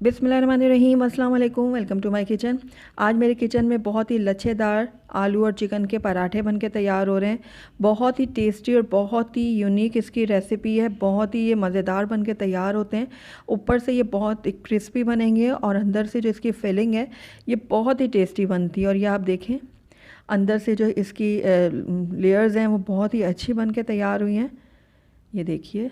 बिस्मिल्लाहिर्रहमानिर्रहीम, अस्सलाम वालेकुम। Welcome to my kitchen. आज मेरे किचन में बहुत ही लच्छेदार आलू और चिकन के पराठे बनके तैयार हो रहे हैं। बहुत ही टेस्टी और बहुत ही यूनिक इसकी रेसिपी है। बहुत ही ये मज़ेदार बनके तैयार होते हैं। ऊपर से ये बहुत क्रिस्पी बनेंगे और अंदर से जो इसकी फिलिंग है ये बहुत ही टेस्टी बनती है। और ये आप देखें अंदर से जो इसकी लेयर्स हैं वो बहुत ही अच्छी बनके तैयार हुई हैं। ये देखिए,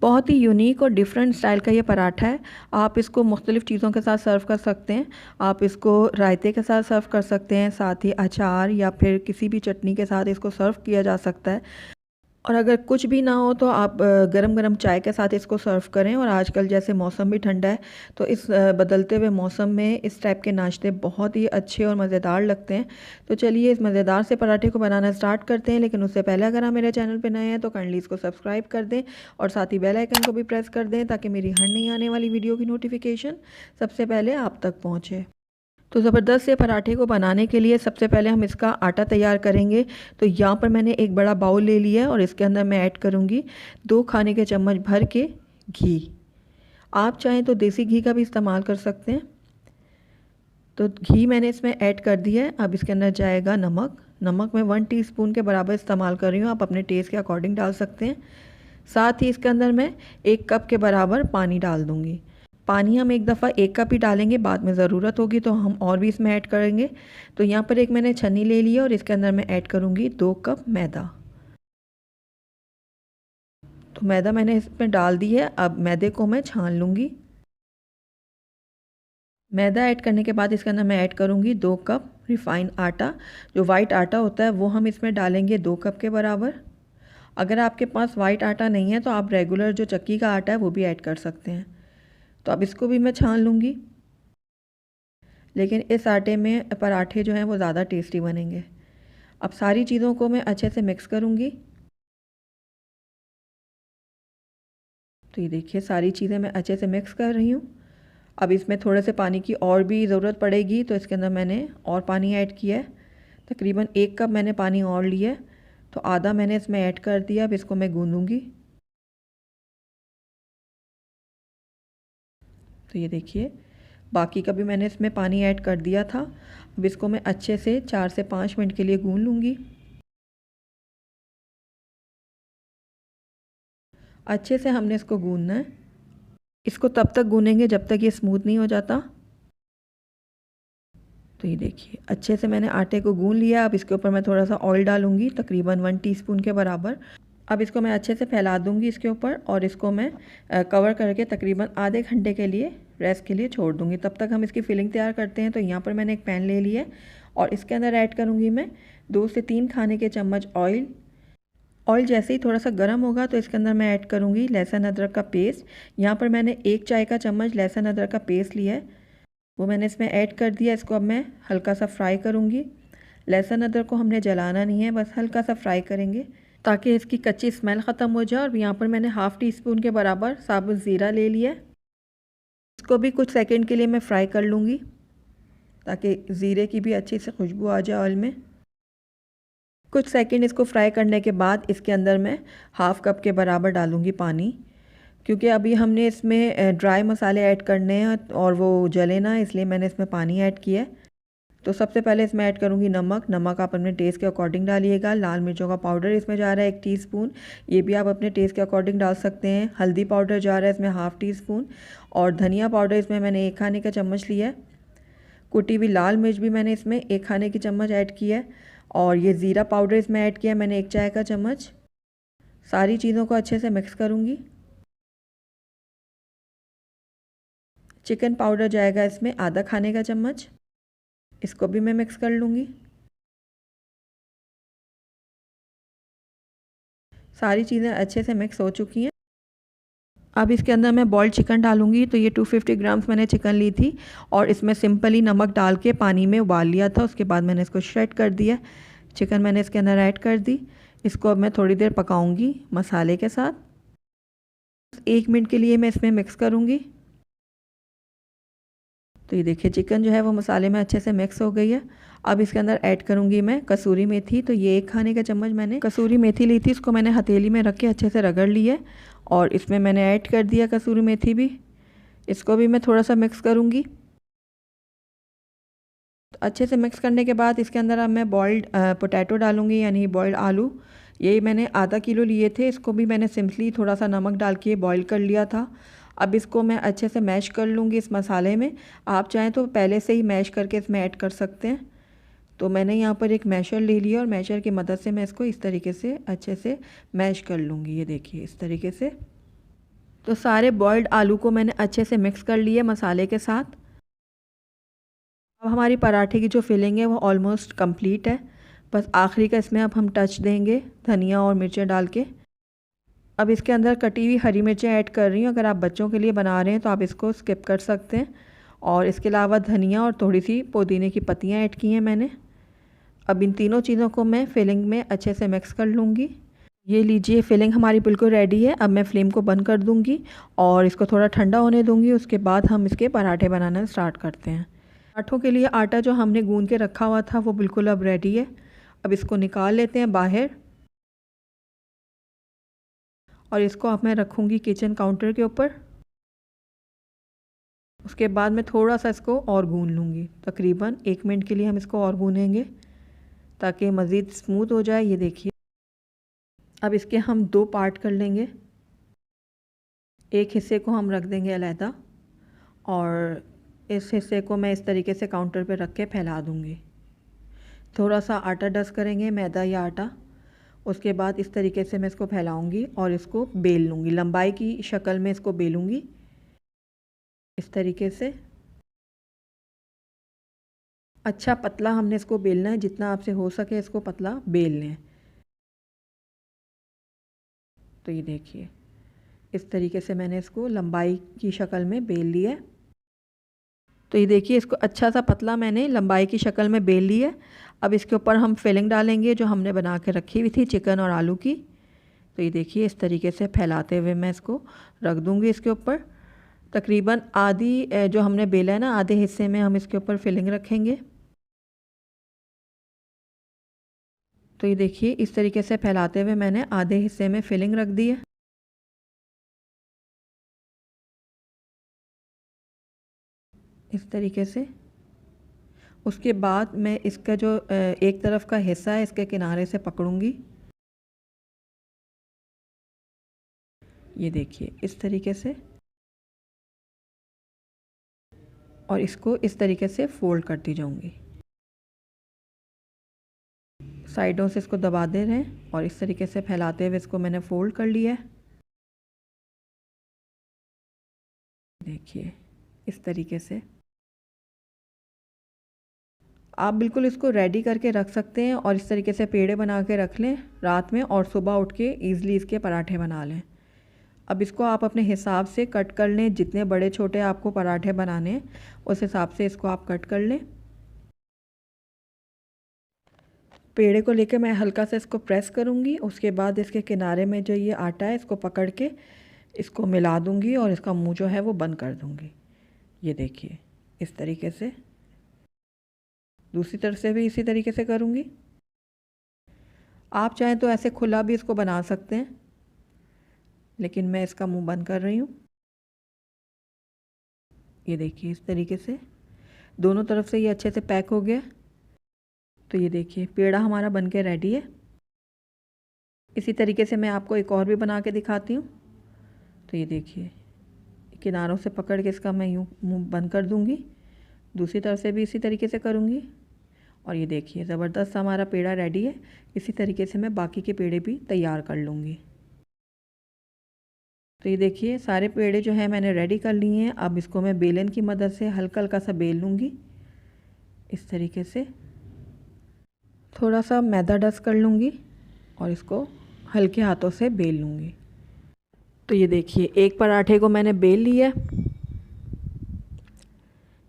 बहुत ही यूनिक और डिफरेंट स्टाइल का ये पराठा है। आप इसको मुख्तलिफ़ चीज़ों के साथ सर्व कर सकते हैं। आप इसको रायते के साथ सर्व कर सकते हैं, साथ ही अचार या फिर किसी भी चटनी के साथ इसको सर्व किया जा सकता है। और अगर कुछ भी ना हो तो आप गरम गरम चाय के साथ इसको सर्व करें। और आजकल जैसे मौसम भी ठंडा है तो इस बदलते हुए मौसम में इस टाइप के नाश्ते बहुत ही अच्छे और मज़ेदार लगते हैं। तो चलिए इस मज़ेदार से पराठे को बनाना स्टार्ट करते हैं। लेकिन उससे पहले अगर आप मेरे चैनल पर नए हैं तो काइंडली इसको सब्सक्राइब कर दें और साथ ही बेल आइकन को भी प्रेस कर दें ताकि मेरी हर नई आने वाली वीडियो की नोटिफिकेशन सबसे पहले आप तक पहुँचे। तो ज़बरदस्त से पराठे को बनाने के लिए सबसे पहले हम इसका आटा तैयार करेंगे। तो यहाँ पर मैंने एक बड़ा बाउल ले लिया है और इसके अंदर मैं ऐड करूँगी 2 खाने के चम्मच भर के घी। आप चाहें तो देसी घी का भी इस्तेमाल कर सकते हैं। तो घी मैंने इसमें ऐड कर दिया है। अब इसके अंदर जाएगा नमक। नमक मैं 1 टीस्पून के बराबर इस्तेमाल कर रही हूँ, आप अपने टेस्ट के अकॉर्डिंग डाल सकते हैं। साथ ही इसके अंदर मैं 1 कप के बराबर पानी डाल दूँगी। पानी हम एक दफ़ा 1 कप ही डालेंगे, बाद में ज़रूरत होगी तो हम और भी इसमें ऐड करेंगे। तो यहाँ पर एक मैंने छन्नी ले ली है और इसके अंदर मैं ऐड करूँगी 2 कप मैदा। तो मैदा मैंने इसमें डाल दी है। अब मैदे को मैं छान लूँगी। मैदा ऐड करने के बाद इसके अंदर मैं ऐड करूँगी 2 कप रिफ़ाइंड आटा। जो वाइट आटा होता है वो हम इसमें डालेंगे 2 कप के बराबर। अगर आपके पास वाइट आटा नहीं है तो आप रेगुलर जो चक्की का आटा है वो भी ऐड कर सकते हैं। तो अब इसको भी मैं छान लूँगी। लेकिन इस आटे में पराठे जो हैं वो ज़्यादा टेस्टी बनेंगे। अब सारी चीज़ों को मैं अच्छे से मिक्स करूँगी। तो ये देखिए सारी चीज़ें मैं अच्छे से मिक्स कर रही हूँ। अब इसमें थोड़े से पानी की और भी ज़रूरत पड़ेगी तो इसके अंदर मैंने और पानी ऐड किया है। तकरीबन 1 कप मैंने पानी और लिया है, तो आधा मैंने इसमें ऐड कर दिया। अब इसको मैं गूँधूँगी। तो ये देखिए बाकी का भी मैंने इसमें पानी ऐड कर दिया था। अब इसको मैं अच्छे से 4 से 5 मिनट के लिए गूँध लूँगी। अच्छे से हमने इसको गूँधना है। इसको तब तक गूँधेंगे जब तक ये स्मूथ नहीं हो जाता। तो ये देखिए अच्छे से मैंने आटे को गूँध लिया। अब इसके ऊपर मैं थोड़ा सा ऑयल डालूँगी, तकरीबन 1 टीस्पून के बराबर। अब इसको मैं अच्छे से फैला दूँगी इसके ऊपर और इसको मैं कवर करके तकरीबन आधे घंटे के लिए रेस्ट के लिए छोड़ दूँगी। तब तक हम इसकी फिलिंग तैयार करते हैं। तो यहाँ पर मैंने एक पैन ले लिया है और इसके अंदर ऐड करूँगी मैं 2 से 3 खाने के चम्मच ऑयल। ऑयल जैसे ही थोड़ा सा गर्म होगा तो इसके अंदर मैं ऐड करूँगी लहसुन अदरक का पेस्ट। यहाँ पर मैंने 1 चाय का चम्मच लहसुन अदरक का पेस्ट लिया है, वो मैंने इसमें ऐड कर दिया। इसको अब मैं हल्का सा फ्राई करूँगी। लहसुन अदरक को हमने जलाना नहीं है, बस हल्का सा फ्राई करेंगे ताकि इसकी कच्ची स्मेल ख़त्म हो जाए। और यहाँ पर मैंने हाफ़ टी स्पून के बराबर साबुत ज़ीरा ले लिया। इसको भी कुछ सेकंड के लिए मैं फ्राई कर लूँगी ताकि ज़ीरे की भी अच्छी से खुशबू आ जाए ऑयल में। कुछ सेकंड इसको फ्राई करने के बाद इसके अंदर मैं हाफ़ कप के बराबर डालूँगी पानी, क्योंकि अभी हमने इसमें ड्राई मसाले ऐड करने हैं और वो जले ना, इसलिए मैंने इसमें पानी ऐड किया है। तो सबसे पहले इसमें ऐड करूँगी नमक। नमक आप अपने टेस्ट के अकॉर्डिंग डालिएगा। लाल मिर्चों का पाउडर इसमें जा रहा है 1 टीस्पून, ये भी आप अपने टेस्ट के अकॉर्डिंग डाल सकते हैं। हल्दी पाउडर जा रहा है इसमें हाफ़ टी स्पून और धनिया पाउडर इसमें मैंने 1 खाने का चम्मच लिया है। कुटी हुई लाल मिर्च भी मैंने इसमें 1 खाने की चम्मच ऐड किया है और ये ज़ीरा पाउडर इसमें ऐड किया है मैंने 1 चाय का चम्मच। सारी चीज़ों को अच्छे से मिक्स करूँगी। चिकन पाउडर जाएगा इसमें आधा खाने का चम्मच, इसको भी मैं मिक्स कर लूँगी। सारी चीज़ें अच्छे से मिक्स हो चुकी हैं। अब इसके अंदर मैं बॉइल्ड चिकन डालूँगी। तो ये 250 ग्राम्स मैंने चिकन ली थी और इसमें सिंपली नमक डाल के पानी में उबाल लिया था। उसके बाद मैंने इसको श्रेड कर दिया। चिकन मैंने इसके अंदर ऐड कर दी। इसको अब मैं थोड़ी देर पकाऊँगी मसाले के साथ। 1 मिनट के लिए मैं इसमें मिक्स करूँगी। तो ये देखिए चिकन जो है वो मसाले में अच्छे से मिक्स हो गई है। अब इसके अंदर ऐड करूँगी मैं कसूरी मेथी। तो ये 1 खाने का चम्मच मैंने कसूरी मेथी ली थी, इसको मैंने हथेली में रख के अच्छे से रगड़ ली है और इसमें मैंने ऐड कर दिया कसूरी मेथी भी। इसको भी मैं थोड़ा सा मिक्स करूँगी। अच्छे से मिक्स करने के बाद इसके अंदर अब मैं बॉइल्ड पोटैटो डालूँगी, यानी बॉइल्ड आलू। ये मैंने आधा किलो लिए थे, इसको भी मैंने सिंपली थोड़ा सा नमक डाल के बॉईल कर लिया था। अब इसको मैं अच्छे से मैश कर लूँगी इस मसाले में। आप चाहें तो पहले से ही मैश करके इसमें ऐड कर सकते हैं। तो मैंने यहाँ पर एक मैशर ले लिया और मैशर की मदद से मैं इसको इस तरीके से अच्छे से मैश कर लूँगी। ये देखिए इस तरीके से। तो सारे बॉइल्ड आलू को मैंने अच्छे से मिक्स कर लिया मसाले के साथ। अब हमारी पराठे की जो फिलिंग है वो ऑलमोस्ट कंप्लीट है। बस आखिरी का इसमें अब हम टच देंगे धनिया और मिर्चें डाल के। अब इसके अंदर कटी हुई हरी मिर्चें ऐड कर रही हूँ। अगर आप बच्चों के लिए बना रहे हैं तो आप इसको स्किप कर सकते हैं। और इसके अलावा धनिया और थोड़ी सी पुदीने की पत्तियाँ ऐड की हैं मैंने। अब इन तीनों चीज़ों को मैं फिलिंग में अच्छे से मिक्स कर लूँगी। ये लीजिए फिलिंग हमारी बिल्कुल रेडी है। अब मैं फ्लेम को बंद कर दूँगी और इसको थोड़ा ठंडा होने दूँगी। उसके बाद हम इसके पराठे बनाना स्टार्ट करते हैं। पराठों के लिए आटा जो हमने गूंद के रखा हुआ था वो बिल्कुल अब रेडी है। अब इसको निकाल लेते हैं बाहर और इसको अब मैं रखूँगी किचन काउंटर के ऊपर। उसके बाद मैं थोड़ा सा इसको और गूंद लूँगी, तकरीबन 1 मिनट के लिए हम इसको और गूँदेंगे ताकि मज़ीद स्मूथ हो जाए। ये देखिए अब इसके हम 2 पार्ट कर लेंगे। एक हिस्से को हम रख देंगे अलहदा और इस हिस्से को मैं इस तरीके से काउंटर पे रख के फैला दूँगी। थोड़ा सा आटा डस्ट करेंगे, मैदा या आटा। उसके बाद इस तरीके से मैं इसको फैलाऊंगी और इसको बेल लूँगी, लंबाई की शक्ल में इसको बेलूँगी इस तरीके से। अच्छा पतला हमने इसको बेलना है, जितना आपसे हो सके इसको पतला बेल लें। तो ये देखिए इस तरीके से मैंने इसको लंबाई की शक्ल में बेल लिया है। तो ये देखिए इसको अच्छा सा पतला मैंने लंबाई की शक्ल में बेल लिया है। अब इसके ऊपर हम फिलिंग डालेंगे जो हमने बना के रखी हुई थी चिकन और आलू की। तो ये देखिए इस तरीके से फैलाते हुए मैं इसको रख दूँगी इसके ऊपर। तकरीबन आधी जो हमने बेला है ना, आधे हिस्से में हम इसके ऊपर फिलिंग रखेंगे। तो ये देखिए इस तरीके से फैलाते हुए मैंने आधे हिस्से में फिलिंग रख दी है। इस तरीके से। उसके बाद मैं इसका जो एक तरफ का हिस्सा है इसके किनारे से पकड़ूंगी। ये देखिए इस तरीके से, और इसको इस तरीके से फोल्ड करती जाऊंगी। साइडों से इसको दबा दे रहे हैं और इस तरीके से फैलाते हुए इसको मैंने फोल्ड कर लिया है। देखिए इस तरीके से आप बिल्कुल इसको रेडी करके रख सकते हैं और इस तरीके से पेड़े बना के रख लें रात में और सुबह उठ के ईज़िली इसके पराठे बना लें। अब इसको आप अपने हिसाब से कट कर लें, जितने बड़े छोटे आपको पराठे बनाने हैं उस हिसाब से इसको आप कट कर लें। पेड़े को लेकर मैं हल्का सा इसको प्रेस करूँगी। उसके बाद इसके किनारे में जो ये आटा है इसको पकड़ के इसको मिला दूँगी और इसका मुंह जो है वो बंद कर दूँगी। ये देखिए इस तरीके से। दूसरी तरफ से भी इसी तरीके से करूँगी। आप चाहें तो ऐसे खुला भी इसको बना सकते हैं, लेकिन मैं इसका मुंह बंद कर रही हूँ। ये देखिए इस तरीके से दोनों तरफ से ये अच्छे से पैक हो गया। तो ये देखिए पेड़ा हमारा बन के रेडी है। इसी तरीके से मैं आपको एक और भी बना के दिखाती हूँ। तो ये देखिए किनारों से पकड़ के इसका मैं यूँ मुंह बंद कर दूँगी। दूसरी तरफ से भी इसी तरीके से करूँगी और ये देखिए ज़बरदस्त हमारा पेड़ा रेडी है। इसी तरीके से मैं बाकी के पेड़े भी तैयार कर लूँगी। तो ये देखिए सारे पेड़े जो है मैंने रेडी कर लिए हैं। अब इसको मैं बेलन की मदद से हल्का हल्का सा बेल लूँगी इस तरीके से। थोड़ा सा मैदा डस्ट कर लूँगी और इसको हल्के हाथों से बेल लूँगी। तो ये देखिए एक पराठे को मैंने बेल लिया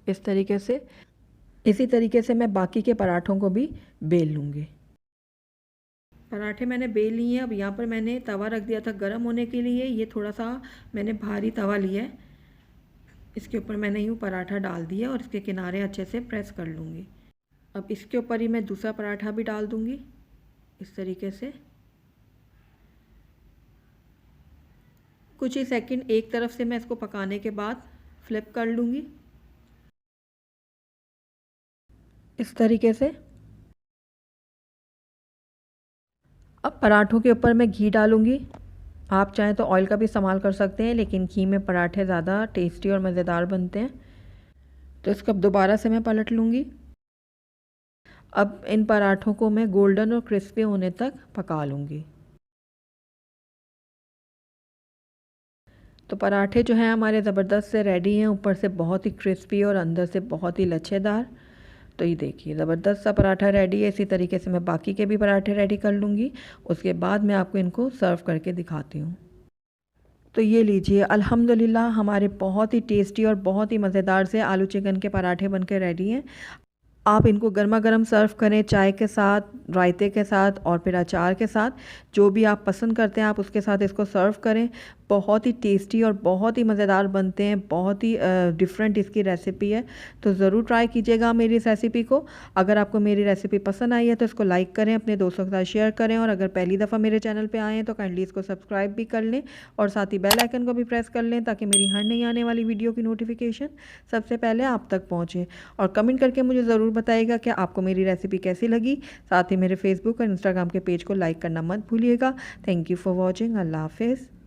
इस तरीके से। इसी तरीके से मैं बाकी के पराठों को भी बेल लूँगी। पराठे मैंने बेल लिए हैं। अब यहाँ पर मैंने तवा रख दिया था गर्म होने के लिए। ये थोड़ा सा मैंने भारी तवा लिया है। इसके ऊपर मैंने यूँ पराठा डाल दिया और इसके किनारे अच्छे से प्रेस कर लूँगी। अब इसके ऊपर ही मैं दूसरा पराठा भी डाल दूँगी इस तरीके से। कुछ ही सेकंड एक तरफ से मैं इसको पकाने के बाद फ्लिप कर लूँगी इस तरीके से। अब पराठों के ऊपर मैं घी डालूँगी। आप चाहें तो ऑयल का भी इस्तेमाल कर सकते हैं, लेकिन घी में पराठे ज़्यादा टेस्टी और मज़ेदार बनते हैं। तो इसको अब दोबारा से मैं पलट लूँगी। अब इन पराठों को मैं गोल्डन और क्रिस्पी होने तक पका लूँगी। तो पराठे जो हैं हमारे ज़बरदस्त से रेडी हैं, ऊपर से बहुत ही क्रिस्पी और अंदर से बहुत ही लच्छेदार। तो ये देखिए ज़बरदस्त सा पराठा रेडी है। इसी तरीके से मैं बाकी के भी पराठे रेडी कर लूँगी। उसके बाद मैं आपको इनको सर्व करके दिखाती हूँ। तो ये लीजिए, अल्हम्दुलिल्लाह हमारे बहुत ही टेस्टी और बहुत ही मज़ेदार से आलू चिकन के पराठे बनके रेडी हैं। आप इनको गर्मा गर्म सर्व करें, चाय के साथ, रायते के साथ और फिर अचार के साथ, जो भी आप पसंद करते हैं आप उसके साथ इसको सर्व करें। बहुत ही टेस्टी और बहुत ही मज़ेदार बनते हैं। बहुत ही डिफरेंट इसकी रेसिपी है, तो ज़रूर ट्राई कीजिएगा मेरी इस रेसिपी को। अगर आपको मेरी रेसिपी पसंद आई है तो इसको लाइक करें, अपने दोस्तों के साथ शेयर करें, और अगर पहली दफ़ा मेरे चैनल पर आए हैं तो काइंडली इसको सब्सक्राइब भी कर लें और साथ ही बेल आइकन को भी प्रेस कर लें, ताकि मेरी हर नई आने वाली वीडियो की नोटिफिकेशन सबसे पहले आप तक पहुँचे। और कमेंट करके मुझे ज़रूर बताइएगा कि आपको मेरी रेसिपी कैसी लगी। साथ ही मेरे फेसबुक और इंस्टाग्राम के पेज को लाइक करना मत भूलिएगा। Thank you for watching. अल्लाह हाफिज़।